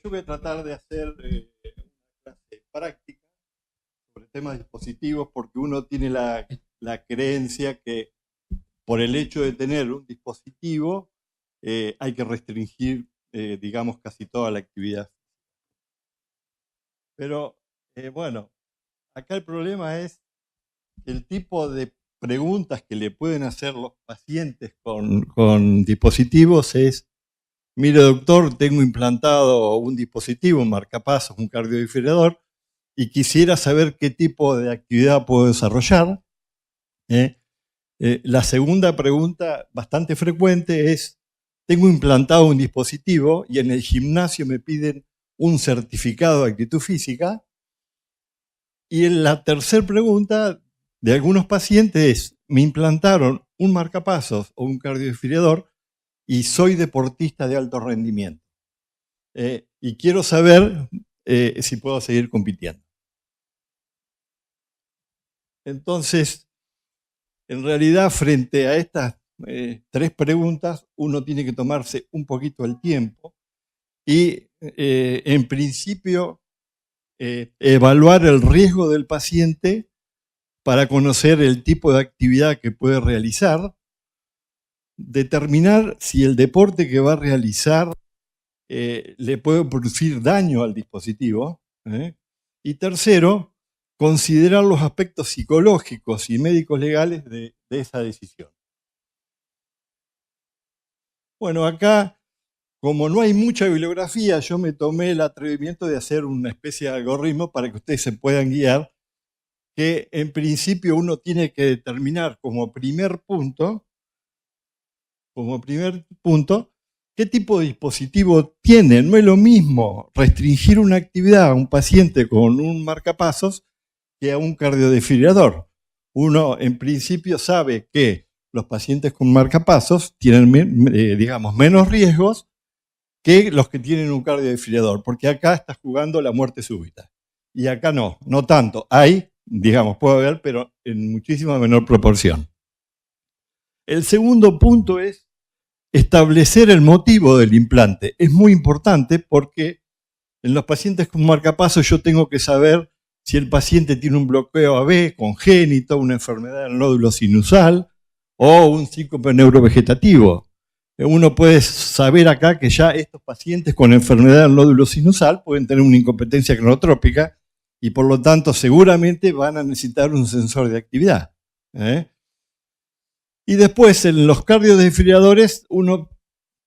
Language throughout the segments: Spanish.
yo voy a tratar de hacer una clase práctica sobre temas dispositivos porque uno tiene la creencia que por el hecho de tener un dispositivo hay que restringir, digamos, casi toda la actividad. Pero, bueno, acá el problema es el tipo de preguntas que le pueden hacer los pacientes con dispositivos es: mire doctor, tengo implantado un dispositivo, un marcapasos, un cardiodifibrador, y quisiera saber qué tipo de actividad puedo desarrollar. La segunda pregunta bastante frecuente es: tengo implantado un dispositivo y en el gimnasio me piden un certificado de actitud física. Y en la tercera pregunta de algunos pacientes es: me implantaron un marcapasos o un cardiodifibrador y soy deportista de alto rendimiento. Y quiero saber si puedo seguir compitiendo. Entonces, en realidad, frente a estas tres preguntas, uno tiene que tomarse un poquito el tiempo y, en principio, evaluar el riesgo del paciente para conocer el tipo de actividad que puede realizar, determinar si el deporte que va a realizar le puede producir daño al dispositivo, y tercero, considerar los aspectos psicológicos y médicos legales de esa decisión. Bueno, acá, como no hay mucha bibliografía, yo me tomé el atrevimiento de hacer una especie de algoritmo para que ustedes se puedan guiar, que en principio uno tiene que determinar como primer punto, qué tipo de dispositivo tiene. No es lo mismo restringir una actividad a un paciente con un marcapasos que a un cardiodifibrador. Uno en principio sabe que los pacientes con marcapasos tienen, digamos, menos riesgos que los que tienen un cardiodifibrador, porque acá está jugando la muerte súbita. Y acá no tanto. Hay, digamos, puede haber, pero en muchísima menor proporción. El segundo punto es establecer el motivo del implante. Es muy importante porque en los pacientes con marcapasos yo tengo que saber si el paciente tiene un bloqueo AB congénito, una enfermedad del nódulo sinusal o un síncope neurovegetativo. Uno puede saber acá que ya estos pacientes con enfermedad del nódulo sinusal pueden tener una incompetencia cronotrópica y por lo tanto seguramente van a necesitar un sensor de actividad. Y después en los cardiodifibradores uno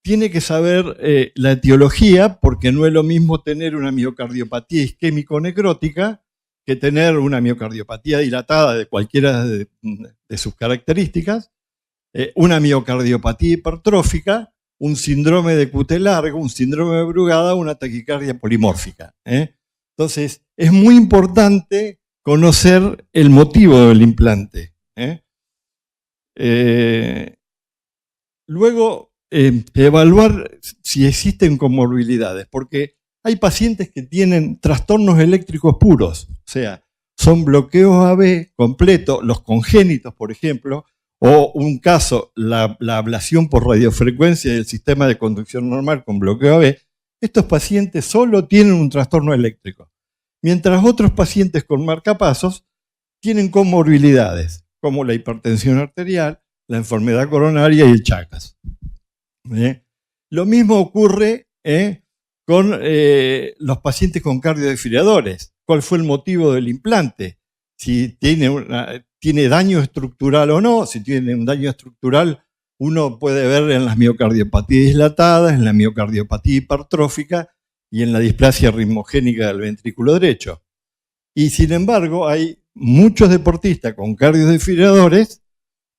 tiene que saber la etiología, porque no es lo mismo tener una miocardiopatía isquémico-necrótica que tener una miocardiopatía dilatada de cualquiera de sus características, una miocardiopatía hipertrófica, un síndrome de QT largo, un síndrome de Brugada, una taquicardia polimórfica. Entonces, es muy importante conocer el motivo del implante. Luego, evaluar si existen comorbilidades, porque hay pacientes que tienen trastornos eléctricos puros, o sea, son bloqueos AB completos, los congénitos, por ejemplo, o un caso, la ablación por radiofrecuencia del sistema de conducción normal con bloqueo AB. Estos pacientes solo tienen un trastorno eléctrico, mientras otros pacientes con marcapasos tienen comorbilidades, como la hipertensión arterial, la enfermedad coronaria y el Chagas. Lo mismo ocurre con los pacientes con cardiodifibradores. ¿Cuál fue el motivo del implante? Si tiene daño estructural o no. Si tiene un daño estructural, uno puede ver en las miocardiopatías dilatadas, en la miocardiopatía hipertrófica y en la displasia ritmogénica del ventrículo derecho. Y sin embargo, hay muchos deportistas con cardiodifibradores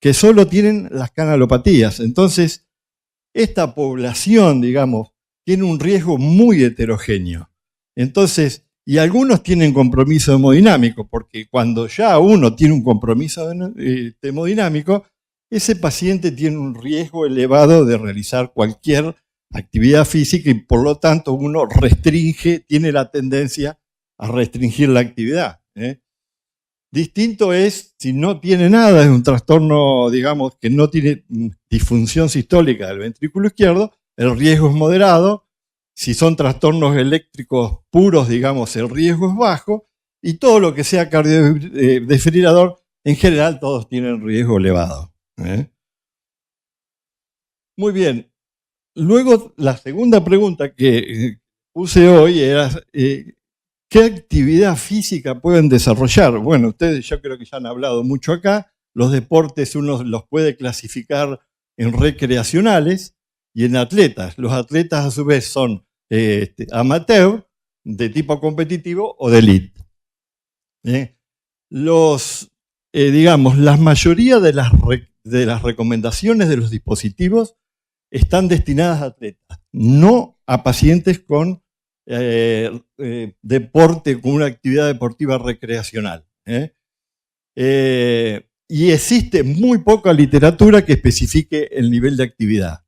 que solo tienen las canalopatías. Entonces, esta población, digamos, tiene un riesgo muy heterogéneo. Entonces, y algunos tienen compromiso hemodinámico, porque cuando ya uno tiene un compromiso hemodinámico, ese paciente tiene un riesgo elevado de realizar cualquier actividad física y por lo tanto uno tiene la tendencia a restringir la actividad. Distinto es si no tiene nada, es un trastorno, digamos, que no tiene disfunción sistólica del ventrículo izquierdo, el riesgo es moderado. si son trastornos eléctricos puros, digamos, el riesgo es bajo, y todo lo que sea cardiodesfibrilador, en general todos tienen riesgo elevado. Muy bien. Luego, la segunda pregunta que puse hoy era, ¿qué actividad física pueden desarrollar? Bueno, ustedes yo creo que ya han hablado mucho acá. Los deportes uno los puede clasificar en recreacionales y en atletas. Los atletas a su vez son amateur, de tipo competitivo o de elite. Digamos, la mayoría de las recomendaciones de los dispositivos están destinadas a atletas, no a pacientes con deporte, con una actividad deportiva recreacional. Y existe muy poca literatura que especifique el nivel de actividad.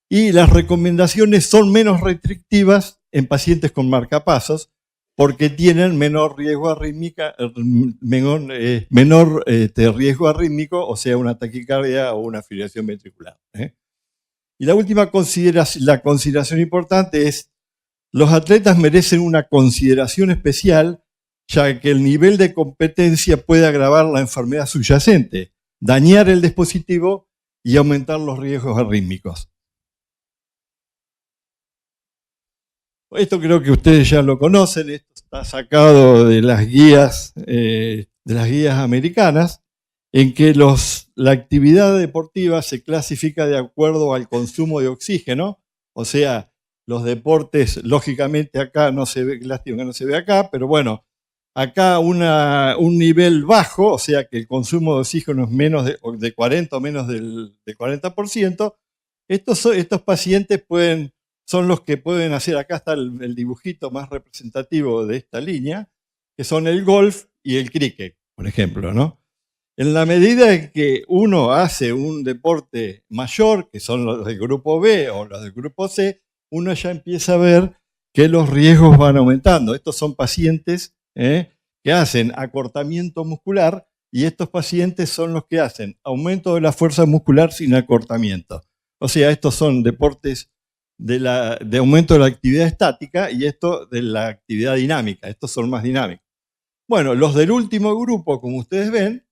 Y las recomendaciones son menos restrictivas en pacientes con marcapasos porque tienen menor riesgo riesgo arrítmico, o sea, una taquicardia o una fibrilación ventricular. Y la última consideración importante es, los atletas merecen una consideración especial, ya que el nivel de competencia puede agravar la enfermedad subyacente, dañar el dispositivo y aumentar los riesgos arrítmicos. Esto creo que ustedes ya lo conocen, esto está sacado de las guías americanas, en que la actividad deportiva se clasifica de acuerdo al consumo de oxígeno, o sea, los deportes, lógicamente acá no se ve, lástima que no se ve acá, pero bueno, acá un nivel bajo, o sea que el consumo de oxígeno es menos de 40 o menos del 40%, estos pacientes son los que pueden hacer, acá está el dibujito más representativo de esta línea, que son el golf y el cricket, por ejemplo, ¿no? En la medida en que uno hace un deporte mayor, que son los del grupo B o los del grupo C, uno ya empieza a ver que los riesgos van aumentando. Estos son pacientes que hacen acortamiento muscular y estos pacientes son los que hacen aumento de la fuerza muscular sin acortamiento. O sea, estos son deportes de aumento de la actividad estática y esto de la actividad dinámica. Estos son más dinámicos. Bueno, los del último grupo, como ustedes ven,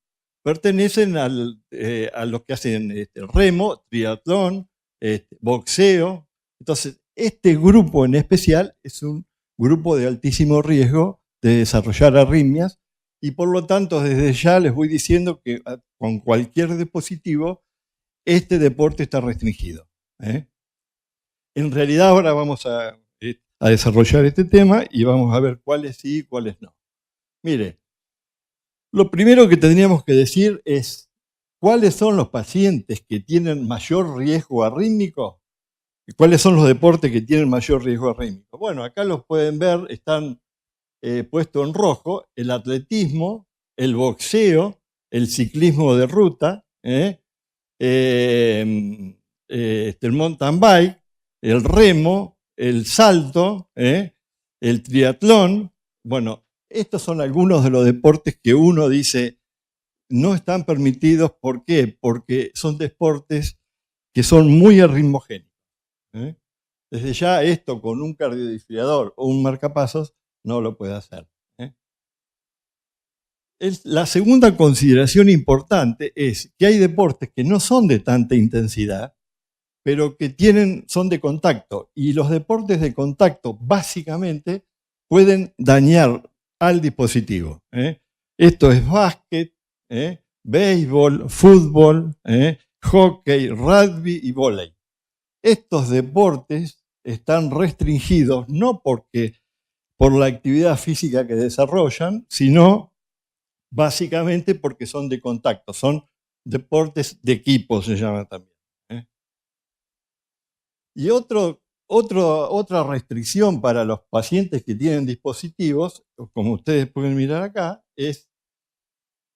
pertenecen a los que hacen remo, triatlón, boxeo. Entonces, este grupo en especial es un grupo de altísimo riesgo de desarrollar arritmias y por lo tanto desde ya les voy diciendo que con cualquier dispositivo este deporte está restringido. En realidad ahora vamos a desarrollar este tema y vamos a ver cuáles sí y cuáles no. Mire, lo primero que tendríamos que decir es cuáles son los pacientes que tienen mayor riesgo arrítmico y cuáles son los deportes que tienen mayor riesgo arrítmico. Bueno, acá los pueden ver, están puestos en rojo, el atletismo, el boxeo, el ciclismo de ruta, el mountain bike, el remo, el salto, el triatlón. Bueno, estos son algunos de los deportes que uno dice no están permitidos. ¿Por qué? Porque son deportes que son muy arritmogénicos. Desde ya esto con un cardiodesfibrilador o un marcapasos no lo puede hacer. La segunda consideración importante es que hay deportes que no son de tanta intensidad, pero que son de contacto. Y los deportes de contacto básicamente pueden dañar al dispositivo. Esto es básquet, béisbol, fútbol, hockey, rugby y vóley. Estos deportes están restringidos no por la actividad física que desarrollan, sino básicamente porque son de contacto, son deportes de equipo, se llama también. Y otra restricción para los pacientes que tienen dispositivos, como ustedes pueden mirar acá, es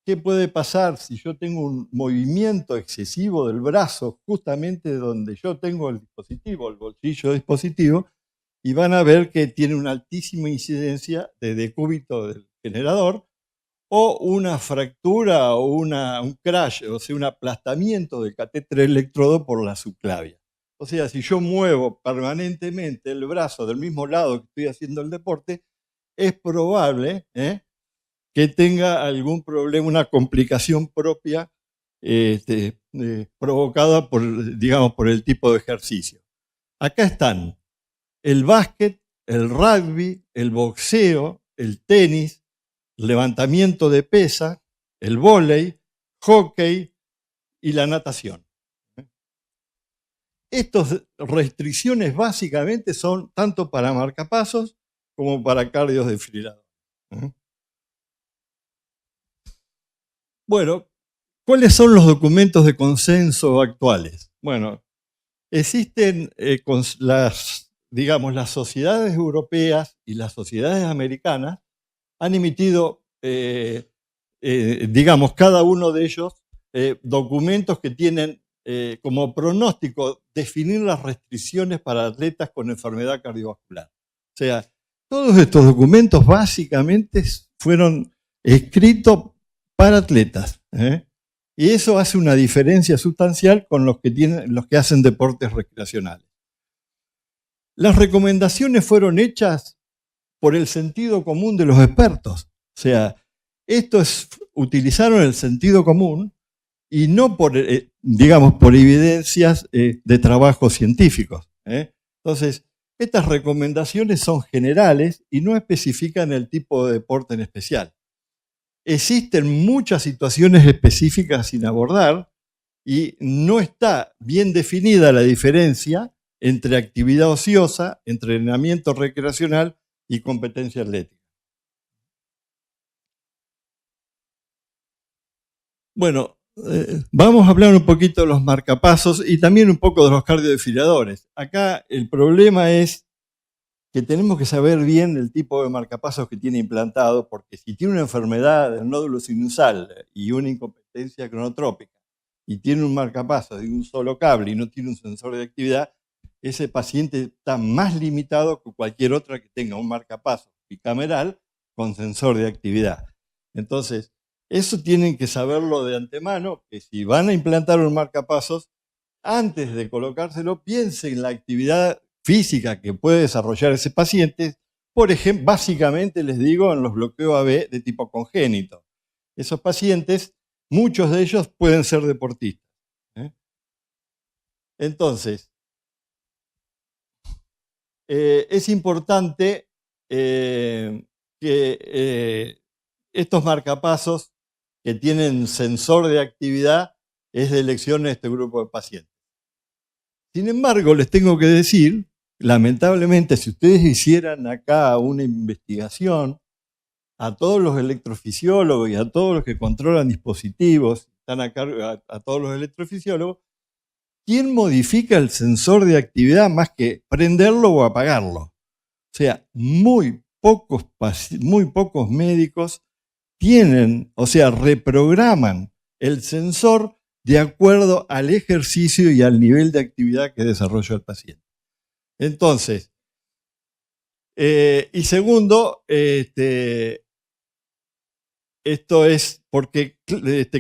qué puede pasar si yo tengo un movimiento excesivo del brazo justamente donde yo tengo el dispositivo, el bolsillo del dispositivo, y van a ver que tiene una altísima incidencia de decúbito del generador o una fractura o un crash, o sea, un aplastamiento del catéter electrodo por la subclavia. O sea, si yo muevo permanentemente el brazo del mismo lado que estoy haciendo el deporte, es probable que tenga algún problema, una complicación propia provocada digamos, por el tipo de ejercicio. Acá están el básquet, el rugby, el boxeo, el tenis, levantamiento de pesa, el vóley, hockey y la natación. Estas restricciones básicamente son tanto para marcapasos como para cardiodesfibriladores. Bueno, ¿cuáles son los documentos de consenso actuales? Bueno, existen digamos, las sociedades europeas y las sociedades americanas han emitido, digamos, cada uno de ellos documentos que tienen como pronóstico definir las restricciones para atletas con enfermedad cardiovascular. O sea, todos estos documentos básicamente fueron escritos para atletas, y eso hace una diferencia sustancial con los que hacen deportes recreacionales. Las recomendaciones fueron hechas por el sentido común de los expertos. O sea, utilizaron el sentido común y no por, digamos, por evidencias de trabajos científicos. Entonces, estas recomendaciones son generales y no especifican el tipo de deporte en especial. Existen muchas situaciones específicas sin abordar y no está bien definida la diferencia entre actividad ociosa, entrenamiento recreacional y competencia atlética. Bueno, vamos a hablar un poquito de los marcapasos y también un poco de los cardiodesfibriladores. Acá el problema es que tenemos que saber bien el tipo de marcapasos que tiene implantado, porque si tiene una enfermedad del nódulo sinusal y una incompetencia cronotrópica, y tiene un marcapasos de un solo cable y no tiene un sensor de actividad, ese paciente está más limitado que cualquier otro que tenga un marcapasos bicameral con sensor de actividad. Entonces, eso tienen que saberlo de antemano, que si van a implantar un marcapasos, antes de colocárselo, piensen en la actividad física que puede desarrollar ese paciente. Por ejemplo, básicamente les digo en los bloqueos AB de tipo congénito. Esos pacientes, muchos de ellos pueden ser deportistas. Entonces, es importante que estos marcapasos que tienen sensor de actividad es de elección en este grupo de pacientes. Sin embargo, les tengo que decir, lamentablemente, si ustedes hicieran acá una investigación a todos los electrofisiólogos y a todos los que controlan dispositivos, están a cargo, a todos los electrofisiólogos, ¿quién modifica el sensor de actividad más que prenderlo o apagarlo? O sea, muy pocos médicos tienen, o sea, reprograman el sensor de acuerdo al ejercicio y al nivel de actividad que desarrolla el paciente. Entonces, y segundo, esto es porque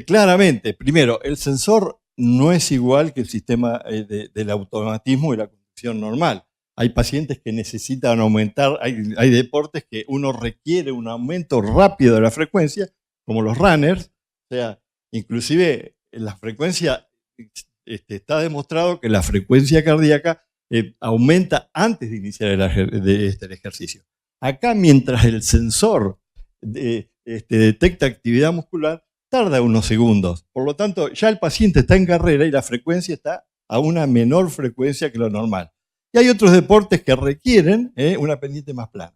claramente, primero, el sensor no es igual que el sistema del automatismo y la conducción normal. Hay pacientes que necesitan aumentar, hay deportes que uno requiere un aumento rápido de la frecuencia, como los runners, o sea, inclusive la frecuencia, está demostrado que la frecuencia cardíaca aumenta antes de iniciar el ejercicio. Acá, mientras el sensor detecta actividad muscular, tarda unos segundos. Por lo tanto, ya el paciente está en carrera y la frecuencia está a una menor frecuencia que lo normal. Y hay otros deportes que requieren una pendiente más plana.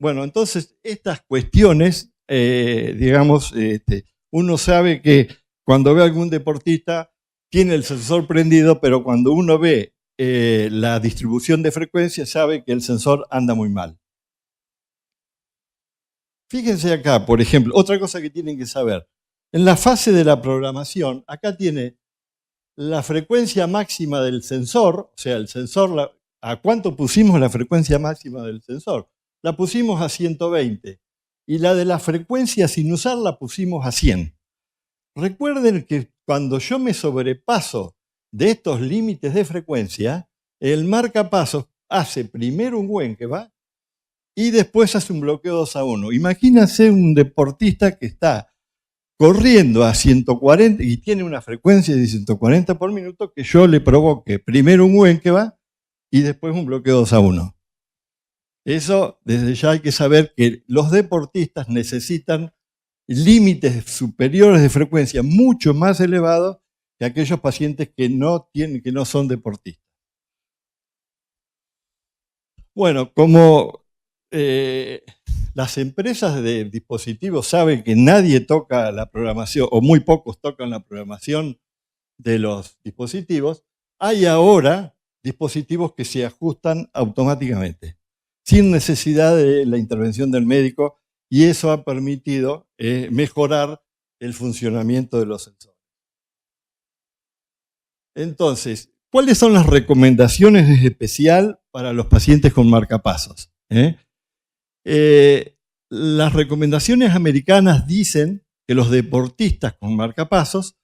Bueno, entonces, estas cuestiones, digamos, uno sabe que cuando ve a algún deportista, tiene el sensor prendido, pero cuando uno ve la distribución de frecuencia, sabe que el sensor anda muy mal. Fíjense acá, por ejemplo, otra cosa que tienen que saber. En la fase de la programación, acá tiene la frecuencia máxima del sensor, o sea, el sensor, ¿a cuánto pusimos la frecuencia máxima del sensor? La pusimos a 120 y la de la frecuencia sinusal la pusimos a 100. Recuerden que cuando yo me sobrepaso de estos límites de frecuencia, el marcapasos hace primero un Wenckebach y después hace un bloqueo 2-1. Imagínense un deportista que está corriendo a 140 y tiene una frecuencia de 140 por minuto, que yo le provoque primero un Wenckebach y después un bloqueo 2-1. Eso, desde ya hay que saber que los deportistas necesitan límites superiores de frecuencia mucho más elevados que aquellos pacientes que no son deportistas. Bueno, como las empresas de dispositivos saben que nadie toca la programación, o muy pocos tocan la programación de los dispositivos, hay ahora dispositivos que se ajustan automáticamente, sin necesidad de la intervención del médico, y eso ha permitido mejorar el funcionamiento de los sensores. Entonces, ¿cuáles son las recomendaciones en especial para los pacientes con marcapasos? Las recomendaciones americanas dicen que los deportistas con marcapasos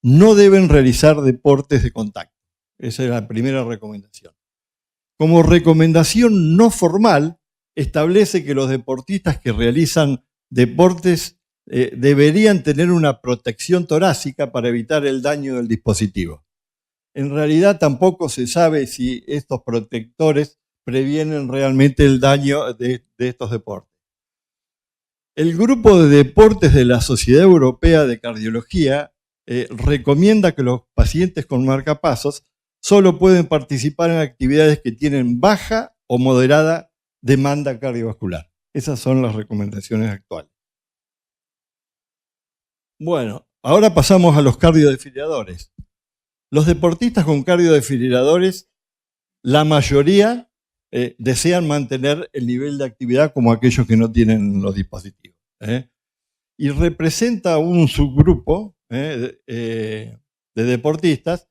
no deben realizar deportes de contacto. Esa es la primera recomendación. Como recomendación no formal, establece que los deportistas que realizan deportes deberían tener una protección torácica para evitar el daño del dispositivo. En realidad tampoco se sabe si estos protectores previenen realmente el daño de estos deportes. El grupo de deportes de la Sociedad Europea de Cardiología recomienda que los pacientes con marcapasos solo pueden participar en actividades que tienen baja o moderada demanda cardiovascular. Esas son las recomendaciones actuales. Bueno, ahora pasamos a los cardiodesfibriladores. Los deportistas con cardiodesfibriladores, la mayoría desean mantener el nivel de actividad como aquellos que no tienen los dispositivos. Y representa un subgrupo de deportistas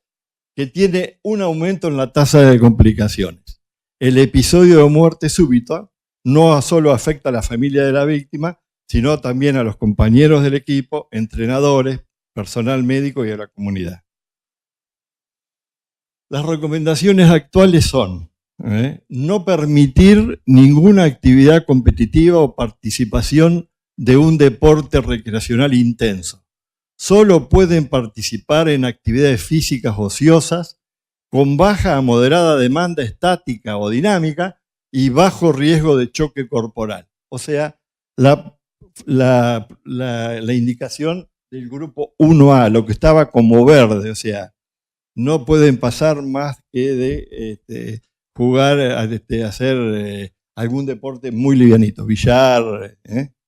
que tiene un aumento en la tasa de complicaciones. El episodio de muerte súbita no solo afecta a la familia de la víctima, sino también a los compañeros del equipo, entrenadores, personal médico y a la comunidad. Las recomendaciones actuales son no permitir ninguna actividad competitiva o participación de un deporte recreacional intenso. Solo pueden participar en actividades físicas ociosas con baja a moderada demanda estática o dinámica y bajo riesgo de choque corporal. O sea, la indicación del grupo 1A, lo que estaba como verde, o sea, no pueden pasar más que de jugar, hacer algún deporte muy livianito, billar,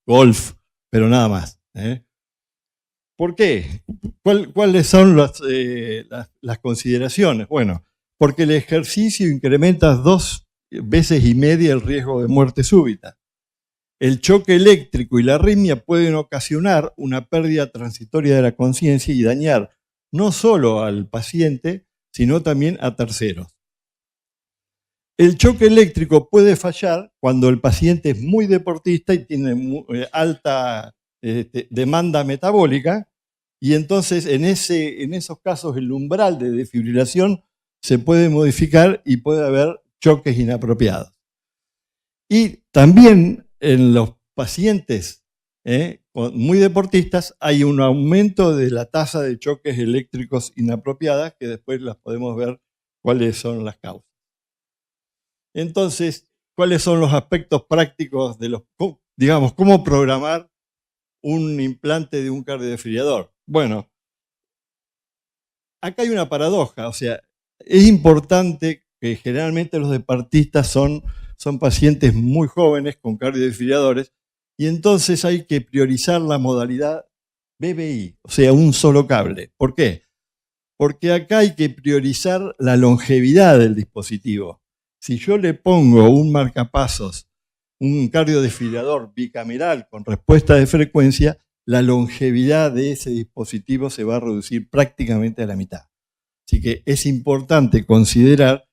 golf, pero nada más. ¿Por qué? ¿Cuáles son las consideraciones? Bueno, porque el ejercicio incrementa 2,5 veces el riesgo de muerte súbita. El choque eléctrico y la arritmia pueden ocasionar una pérdida transitoria de la conciencia y dañar no solo al paciente, sino también a terceros. El choque eléctrico puede fallar cuando el paciente es muy deportista y tiene alta demanda metabólica, y entonces en esos casos el umbral de desfibrilación se puede modificar y puede haber choques inapropiados. Y también en los pacientes muy deportistas hay un aumento de la tasa de choques eléctricos inapropiadas, que después las podemos ver cuáles son las causas. Entonces, ¿cuáles son los aspectos prácticos de cómo programar un implante de un cardiodesfibrilador? Bueno, acá hay una paradoja, o sea, es importante que generalmente los deportistas son pacientes muy jóvenes con cardiodesfibriladores, y entonces hay que priorizar la modalidad BBI, o sea, un solo cable. ¿Por qué? Porque acá hay que priorizar la longevidad del dispositivo. Si yo le pongo un marcapasos, un cardiodesfibrilador bicameral con respuesta de frecuencia, la longevidad de ese dispositivo se va a reducir prácticamente a la mitad. Así que es importante considerar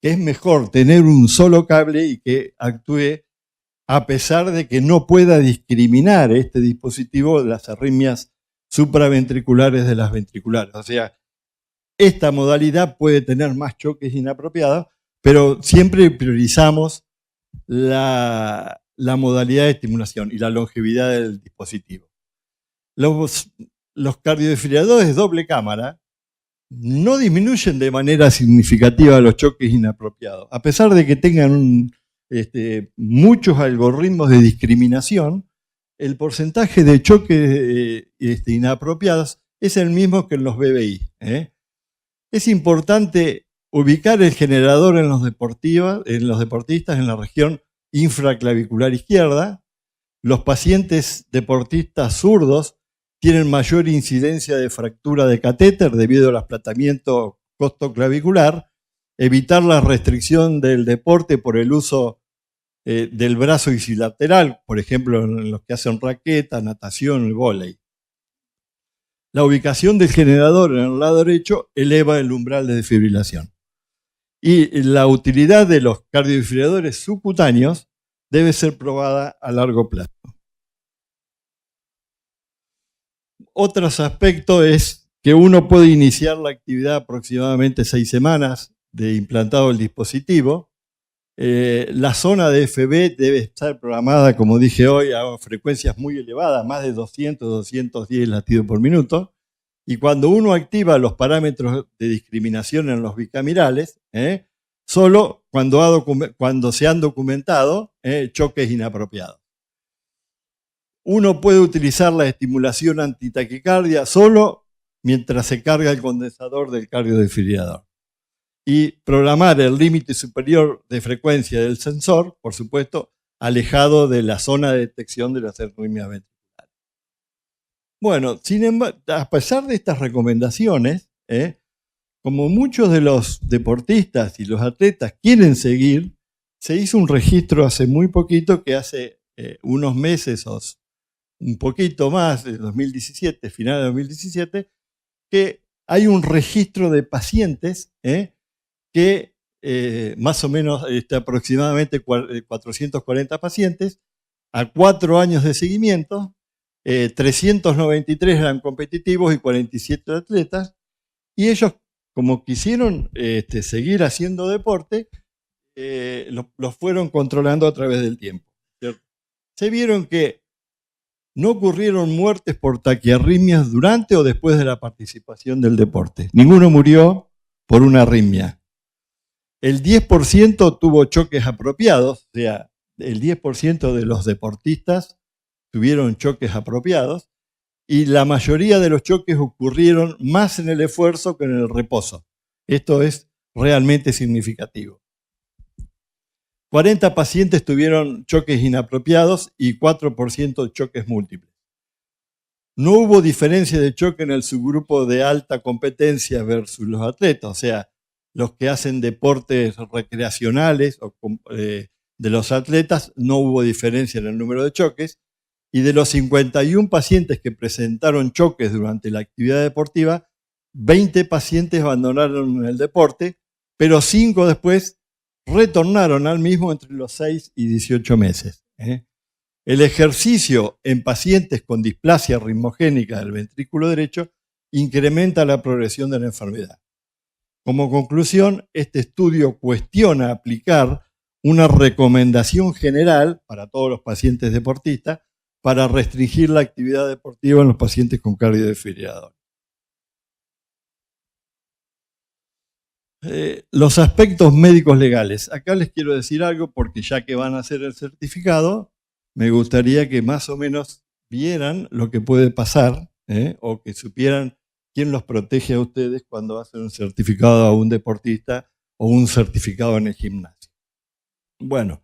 que es mejor tener un solo cable y que actúe a pesar de que no pueda discriminar este dispositivo de las arritmias supraventriculares de las ventriculares. O sea, esta modalidad puede tener más choques inapropiados, pero siempre priorizamos la modalidad de estimulación y la longevidad del dispositivo. Los cardiodesfibriladores de doble cámara no disminuyen de manera significativa los choques inapropiados, a pesar de que tengan muchos algoritmos de discriminación. El porcentaje de choques inapropiados es el mismo que en los BBI. Es importante ubicar el generador en los deportistas en la región infraclavicular izquierda. Los pacientes deportistas zurdos tienen mayor incidencia de fractura de catéter debido al aplastamiento costoclavicular. Evitar la restricción del deporte por el uso del brazo icilateral, por ejemplo, en los que hacen raqueta, natación, el vóley. La ubicación del generador en el lado derecho eleva el umbral de desfibrilación. Y la utilidad de los cardiodesfibriladores subcutáneos debe ser probada a largo plazo. Otro aspecto es que uno puede iniciar la actividad aproximadamente 6 semanas de implantado el dispositivo. La zona de FB debe estar programada, como dije hoy, a frecuencias muy elevadas, más de 200, 210 latidos por minuto. Y cuando uno activa los parámetros de discriminación en los bicamerales, solo cuando se han documentado choques inapropiados. Uno puede utilizar la estimulación antitaquicardia solo mientras se carga el condensador del cardiodesfibrilador. Y programar el límite superior de frecuencia del sensor, por supuesto, alejado de la zona de detección de las arritmias ventriculares. Bueno, sin embargo, a pesar de estas recomendaciones, como muchos de los deportistas y los atletas quieren seguir, se hizo un registro hace muy poquito, que hace unos meses o un poquito más, de 2017, final de 2017, que hay un registro de pacientes que más o menos aproximadamente 440 pacientes, a 4 años de seguimiento, 393 eran competitivos y 47 atletas, y ellos, como quisieron seguir haciendo deporte, los fueron controlando a través del tiempo, ¿cierto? Se vieron que no ocurrieron muertes por taquiarritmias durante o después de la participación del deporte. Ninguno murió por una arritmia. El 10% tuvo choques apropiados, o sea, el 10% de los deportistas tuvieron choques apropiados, y la mayoría de los choques ocurrieron más en el esfuerzo que en el reposo. Esto es realmente significativo. 40 pacientes tuvieron choques inapropiados y 4% choques múltiples. No hubo diferencia de choque en el subgrupo de alta competencia versus los atletas, o sea, los que hacen deportes recreacionales de los atletas, no hubo diferencia en el número de choques, y de los 51 pacientes que presentaron choques durante la actividad deportiva, 20 pacientes abandonaron el deporte, pero 5 después retornaron al mismo entre los 6 y 18 meses. El ejercicio en pacientes con displasia ritmogénica del ventrículo derecho incrementa la progresión de la enfermedad. Como conclusión, este estudio cuestiona aplicar una recomendación general para todos los pacientes deportistas para restringir la actividad deportiva en los pacientes con cardiodesfibrilador. Los aspectos médicos legales. Acá les quiero decir algo porque ya que van a hacer el certificado, me gustaría que más o menos vieran lo que puede pasar o que supieran quién los protege a ustedes cuando hacen un certificado a un deportista o un certificado en el gimnasio. Bueno,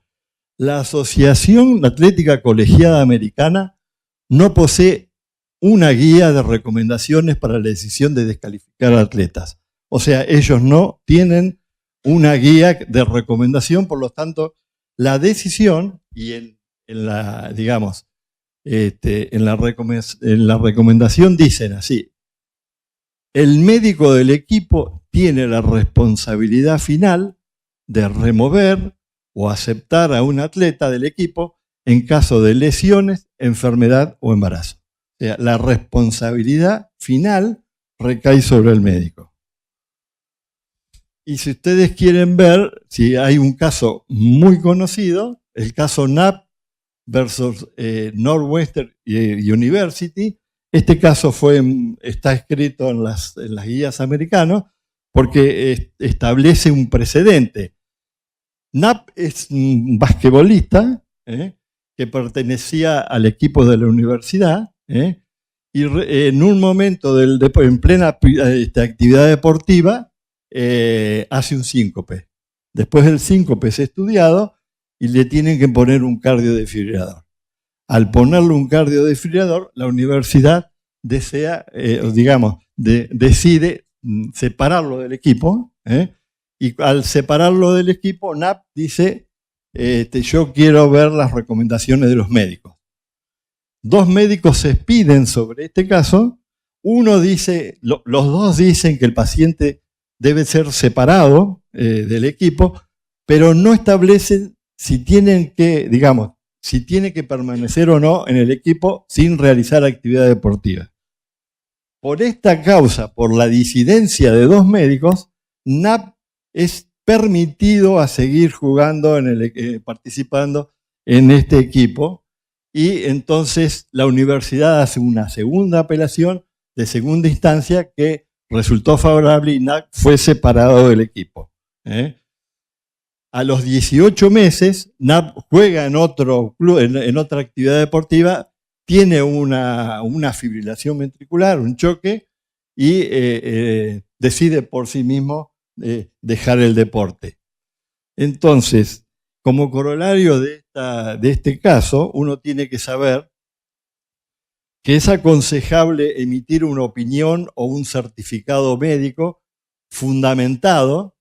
la Asociación Atlética Colegiada Americana no posee una guía de recomendaciones para la decisión de descalificar a atletas. O sea, ellos no tienen una guía de recomendación, por lo tanto, la decisión y en la recomendación dicen así: el médico del equipo tiene la responsabilidad final de remover o aceptar a un atleta del equipo en caso de lesiones, enfermedad o embarazo. O sea, la responsabilidad final recae sobre el médico. Y si ustedes quieren ver, si hay un caso muy conocido, el caso Knapp versus Northwestern University. Este caso está escrito en las guías americanas porque establece un precedente. Knapp es un basquetbolista que pertenecía al equipo de la universidad y en un momento en plena actividad deportiva hace un síncope. Después del síncope es estudiado y le tienen que poner un cardiodesfibrilador. Al ponerle un cardiodesfibrilador, la universidad decide separarlo del equipo, y al separarlo del equipo, Knapp dice, yo quiero ver las recomendaciones de los médicos. Dos médicos se expiden sobre este caso. Uno dice, los dos dicen que el paciente debe ser separado del equipo, pero no establecen si tiene que permanecer o no en el equipo sin realizar actividad deportiva. Por esta causa, por la disidencia de dos médicos, Knapp es permitido a seguir jugando, participando en este equipo, y entonces la universidad hace una segunda apelación de segunda instancia que resultó favorable y Knapp fue separado del equipo. A los 18 meses, Knapp juega en otro club, en otra actividad deportiva, tiene una fibrilación ventricular, un choque, y decide por sí mismo dejar el deporte. Entonces, como corolario de este caso, uno tiene que saber que es aconsejable emitir una opinión o un certificado médico fundamentado,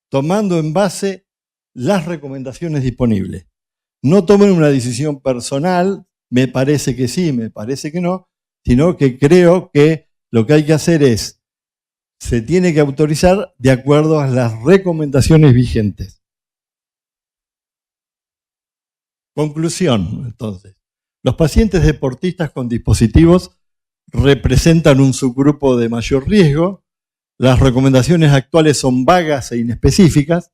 tomando en base las recomendaciones disponibles. No tomen una decisión personal, me parece que sí, me parece que no, sino que creo que lo que hay que hacer se tiene que autorizar de acuerdo a las recomendaciones vigentes. Conclusión, entonces. Los pacientes deportistas con dispositivos representan un subgrupo de mayor riesgo. Las recomendaciones actuales son vagas e inespecíficas.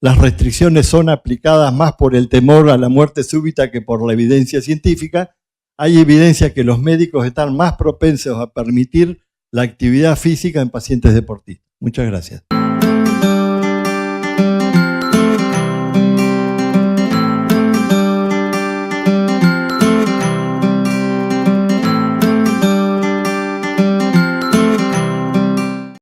Las restricciones son aplicadas más por el temor a la muerte súbita que por la evidencia científica. Hay evidencia que los médicos están más propensos a permitir la actividad física en pacientes deportistas. Muchas gracias.